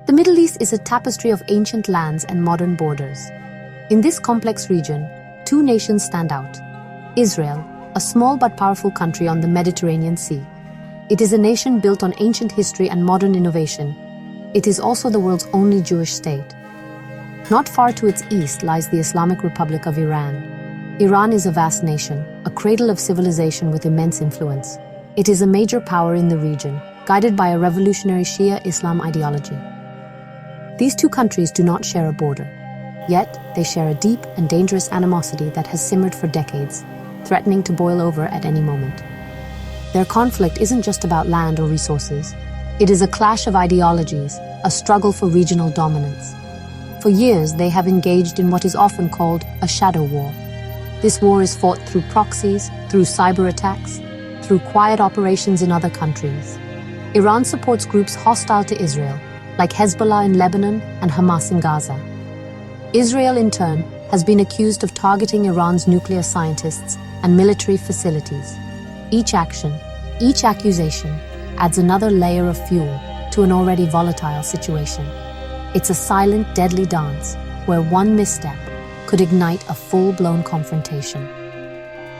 The Middle East is a tapestry of ancient lands and modern borders. In this complex region, two nations stand out. Israel, a small but powerful country on the Mediterranean Sea. It is a nation built on ancient history and modern innovation. It is also the world's only Jewish state. Not far to its east lies the Islamic Republic of Iran. Iran is a vast nation, a cradle of civilization with immense influence. It is a major power in the region, guided by a revolutionary Shia Islam ideology. These two countries do not share a border. Yet, they share a deep and dangerous animosity that has simmered for decades, threatening to boil over at any moment. Their conflict isn't just about land or resources. It is a clash of ideologies, a struggle for regional dominance. For years, they have engaged in what is often called a shadow war. This war is fought through proxies, through cyber attacks, through quiet operations in other countries. Iran supports groups hostile to Israel, like Hezbollah in Lebanon and Hamas in Gaza. Israel, in turn, has been accused of targeting Iran's nuclear scientists and military facilities. Each action, each accusation, adds another layer of fuel to an already volatile situation. It's a silent, deadly dance where one misstep could ignite a full-blown confrontation.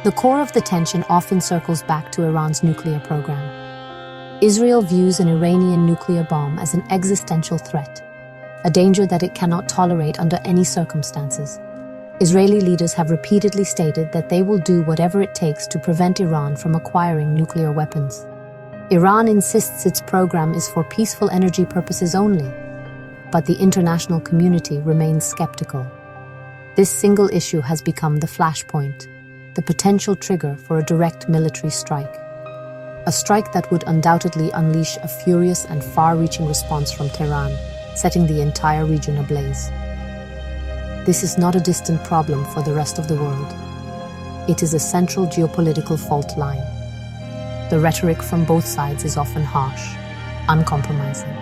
The core of the tension often circles back to Iran's nuclear program. Israel views an Iranian nuclear bomb as an existential threat, a danger that it cannot tolerate under any circumstances. Israeli leaders have repeatedly stated that they will do whatever it takes to prevent Iran from acquiring nuclear weapons. Iran insists its program is for peaceful energy purposes only, but the international community remains skeptical. This single issue has become the flashpoint, the potential trigger for a direct military strike. A strike that would undoubtedly unleash a furious and far-reaching response from Tehran, setting the entire region ablaze. This is not a distant problem for the rest of the world. It is a central geopolitical fault line. The rhetoric from both sides is often harsh, uncompromising.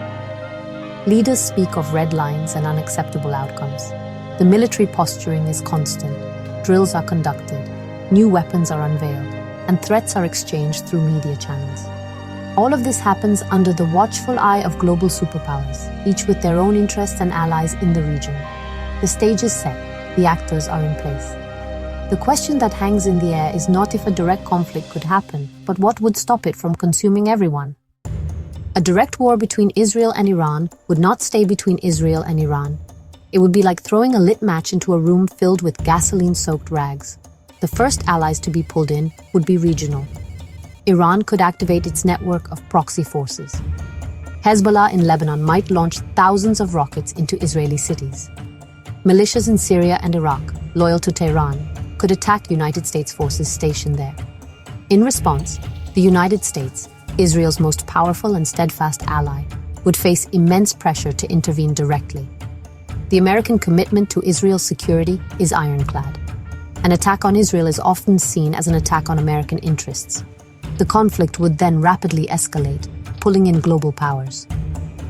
Leaders speak of red lines and unacceptable outcomes. The military posturing is constant, drills are conducted, new weapons are unveiled, and threats are exchanged through media channels. All of this happens under the watchful eye of global superpowers, each with their own interests and allies in the region. The stage is set, the actors are in place. The question that hangs in the air is not if a direct conflict could happen, but what would stop it from consuming everyone. A direct war between Israel and Iran would not stay between Israel and Iran. It would be like throwing a lit match into a room filled with gasoline-soaked rags. The first allies to be pulled in would be regional. Iran could activate its network of proxy forces. Hezbollah in Lebanon might launch thousands of rockets into Israeli cities. Militias in Syria and Iraq, loyal to Tehran, could attack United States forces stationed there. In response, the United States, Israel's most powerful and steadfast ally, would face immense pressure to intervene directly. The American commitment to Israel's security is ironclad. An attack on Israel is often seen as an attack on American interests. The conflict would then rapidly escalate, pulling in global powers.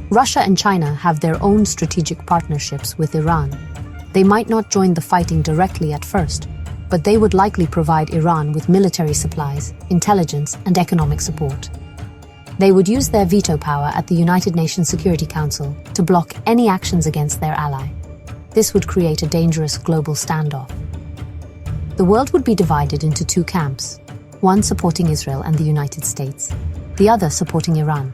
Russia and China have their own strategic partnerships with Iran. They might not join the fighting directly at first, but they would likely provide Iran with military supplies, intelligence, and economic support. They would use their veto power at the United Nations Security Council to block any actions against their ally. This would create a dangerous global standoff. The world would be divided into two camps, one supporting Israel and the United States, the other supporting Iran.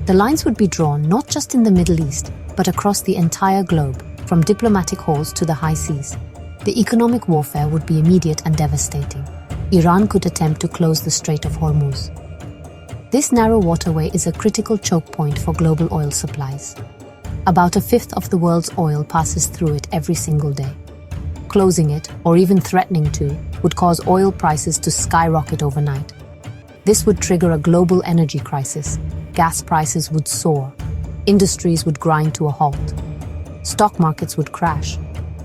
The lines would be drawn not just in the Middle East, but across the entire globe, from diplomatic halls to the high seas. The economic warfare would be immediate and devastating. Iran could attempt to close the Strait of Hormuz. This narrow waterway is a critical choke point for global oil supplies. About a fifth of the world's oil passes through it every single day. Closing it, or even threatening to, would cause oil prices to skyrocket overnight. This would trigger a global energy crisis. Gas prices would soar. Industries would grind to a halt. Stock markets would crash.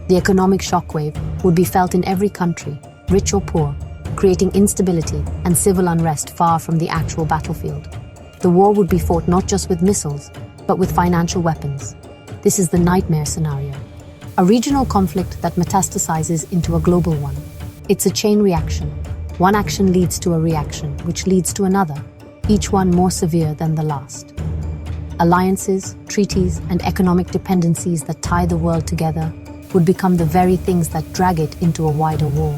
The economic shockwave would be felt in every country, rich or poor, creating instability and civil unrest far from the actual battlefield. The war would be fought not just with missiles, but with financial weapons. This is the nightmare scenario. A regional conflict that metastasizes into a global one. It's a chain reaction. One action leads to a reaction, which leads to another, each one more severe than the last. Alliances, treaties, and economic dependencies that tie the world together would become the very things that drag it into a wider war.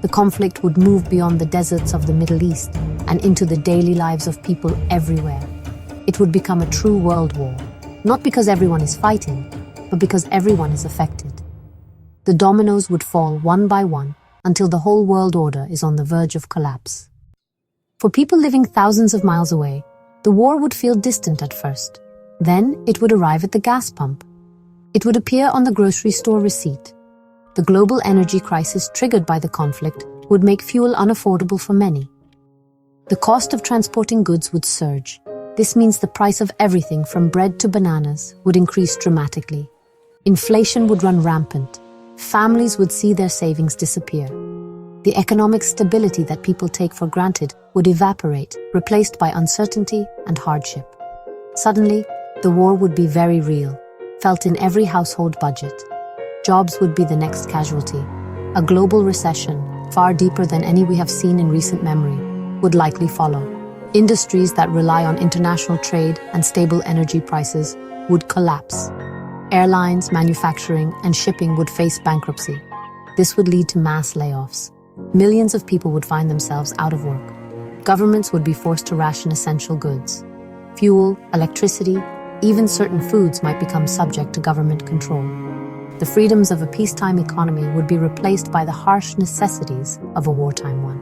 The conflict would move beyond the deserts of the Middle East and into the daily lives of people everywhere. It would become a true world war, not because everyone is fighting, but because everyone is affected. The dominoes would fall one by one until the whole world order is on the verge of collapse. For people living thousands of miles away, the war would feel distant at first. Then it would arrive at the gas pump. It would appear on the grocery store receipt. The global energy crisis triggered by the conflict would make fuel unaffordable for many. The cost of transporting goods would surge. This means the price of everything from bread to bananas would increase dramatically. Inflation would run rampant. Families would see their savings disappear. The economic stability that people take for granted would evaporate, replaced by uncertainty and hardship. Suddenly, the war would be very real, felt in every household budget. Jobs would be the next casualty. A global recession, far deeper than any we have seen in recent memory, would likely follow. Industries that rely on international trade and stable energy prices would collapse. Airlines, manufacturing, and shipping would face bankruptcy. This would lead to mass layoffs. Millions of people would find themselves out of work. Governments would be forced to ration essential goods. Fuel, electricity, even certain foods might become subject to government control. The freedoms of a peacetime economy would be replaced by the harsh necessities of a wartime one.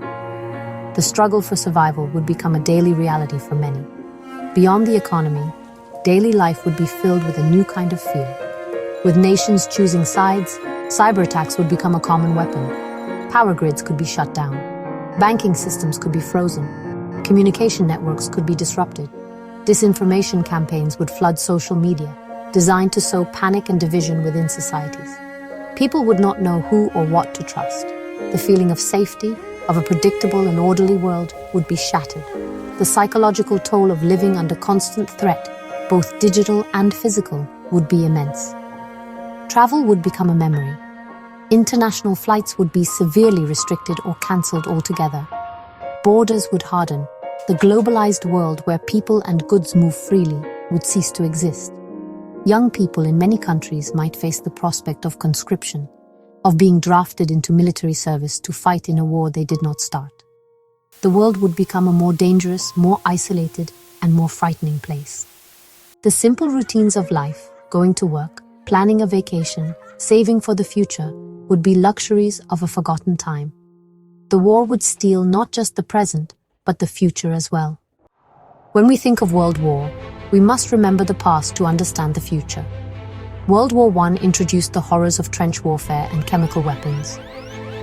The struggle for survival would become a daily reality for many. Beyond the economy, daily life would be filled with a new kind of fear. With nations choosing sides, cyber attacks would become a common weapon. Power grids could be shut down. Banking systems could be frozen. Communication networks could be disrupted. Disinformation campaigns would flood social media, designed to sow panic and division within societies. People would not know who or what to trust. The feeling of safety, of a predictable and orderly world, would be shattered. The psychological toll of living under constant threat, both digital and physical, would be immense. Travel would become a memory. International flights would be severely restricted or cancelled altogether. Borders would harden. The globalized world where people and goods move freely would cease to exist. Young people in many countries might face the prospect of conscription, of being drafted into military service to fight in a war they did not start. The world would become a more dangerous, more isolated, and more frightening place. The simple routines of life, going to work, planning a vacation, saving for the future, would be luxuries of a forgotten time. The war would steal not just the present, but the future as well. When we think of World War, we must remember the past to understand the future. World War I introduced the horrors of trench warfare and chemical weapons.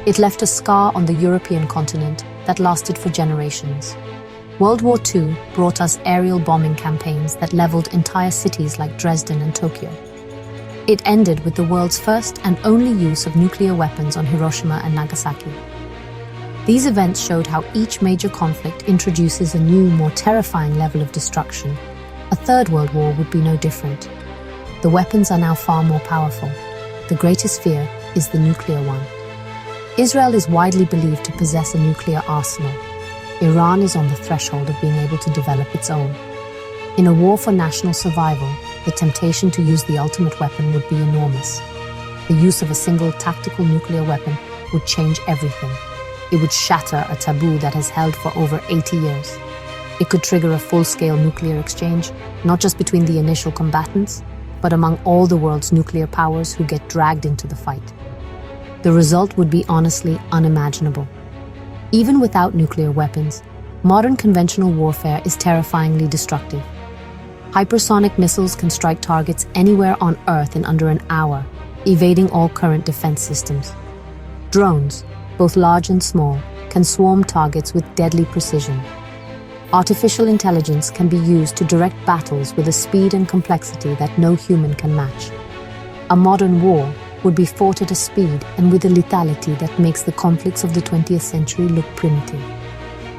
It left a scar on the European continent that lasted for generations. World War II brought us aerial bombing campaigns that leveled entire cities like Dresden and Tokyo. It ended with the world's first and only use of nuclear weapons on Hiroshima and Nagasaki. These events showed how each major conflict introduces a new, more terrifying level of destruction. A third world war would be no different. The weapons are now far more powerful. The greatest fear is the nuclear one. Israel is widely believed to possess a nuclear arsenal. Iran is on the threshold of being able to develop its own. In a war for national survival, the temptation to use the ultimate weapon would be enormous. The use of a single tactical nuclear weapon would change everything. It would shatter a taboo that has held for over 80 years. It could trigger a full-scale nuclear exchange, not just between the initial combatants, but among all the world's nuclear powers who get dragged into the fight. The result would be honestly unimaginable. Even without nuclear weapons, modern conventional warfare is terrifyingly destructive. Hypersonic missiles can strike targets anywhere on Earth in under an hour, evading all current defense systems. Drones, both large and small, can swarm targets with deadly precision. Artificial intelligence can be used to direct battles with a speed and complexity that no human can match. A modern war would be fought at a speed and with a lethality that makes the conflicts of the 20th century look primitive.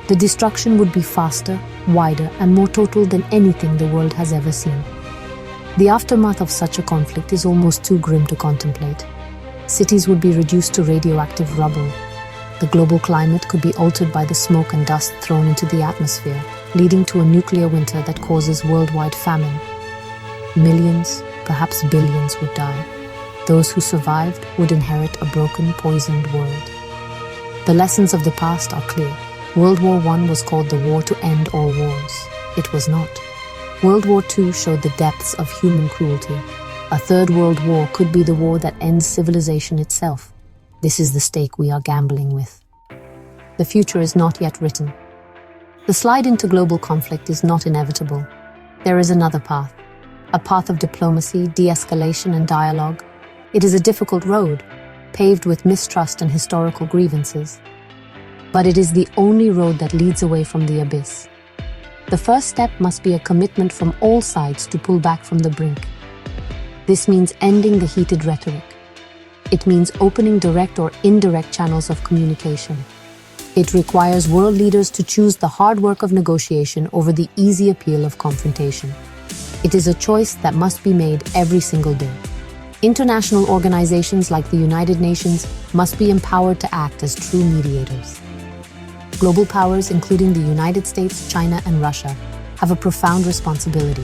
The destruction would be faster, wider, and more total than anything the world has ever seen. The aftermath of such a conflict is almost too grim to contemplate. Cities would be reduced to radioactive rubble. The global climate could be altered by the smoke and dust thrown into the atmosphere, leading to a nuclear winter that causes worldwide famine. Millions, perhaps billions would die. Those who survived would inherit a broken, poisoned world. The lessons of the past are clear. World War I was called the war to end all wars. It was not. World War II showed the depths of human cruelty. A third world war could be the war that ends civilization itself. This is the stake we are gambling with. The future is not yet written. The slide into global conflict is not inevitable. There is another path. A path of diplomacy, de-escalation, and dialogue. It is a difficult road, paved with mistrust and historical grievances. But it is the only road that leads away from the abyss. The first step must be a commitment from all sides to pull back from the brink. This means ending the heated rhetoric. It means opening direct or indirect channels of communication. It requires world leaders to choose the hard work of negotiation over the easy appeal of confrontation. It is a choice that must be made every single day. International organizations like the United Nations must be empowered to act as true mediators. Global powers, including the United States, China, and Russia, have a profound responsibility.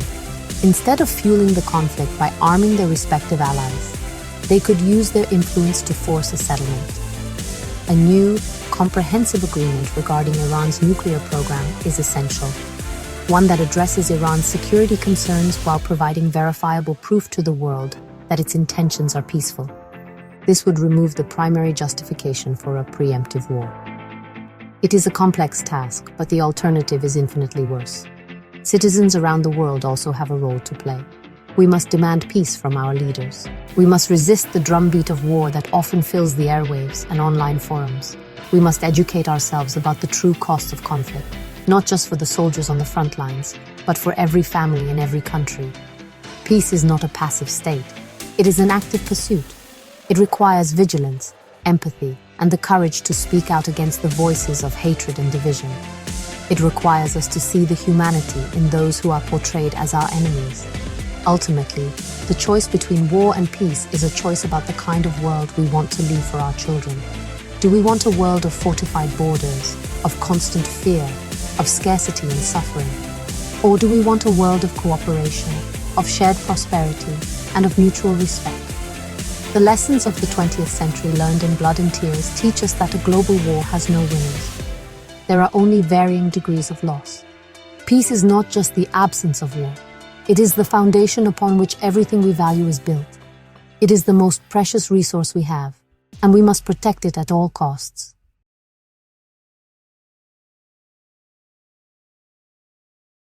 Instead of fueling the conflict by arming their respective allies, they could use their influence to force a settlement. A new, comprehensive agreement regarding Iran's nuclear program is essential. One that addresses Iran's security concerns while providing verifiable proof to the world that its intentions are peaceful. This would remove the primary justification for a preemptive war. It is a complex task, but the alternative is infinitely worse. Citizens around the world also have a role to play. We must demand peace from our leaders. We must resist the drumbeat of war that often fills the airwaves and online forums. We must educate ourselves about the true costs of conflict, not just for the soldiers on the front lines, but for every family in every country. Peace is not a passive state. It is an active pursuit. It requires vigilance, empathy, and the courage to speak out against the voices of hatred and division. It requires us to see the humanity in those who are portrayed as our enemies. Ultimately, the choice between war and peace is a choice about the kind of world we want to leave for our children. Do we want a world of fortified borders, of constant fear, of scarcity and suffering? Or do we want a world of cooperation, of shared prosperity, and of mutual respect? The lessons of the 20th century learned in blood and tears teach us that a global war has no winners. There are only varying degrees of loss. Peace is not just the absence of war. It is the foundation upon which everything we value is built. It is the most precious resource we have, and we must protect it at all costs.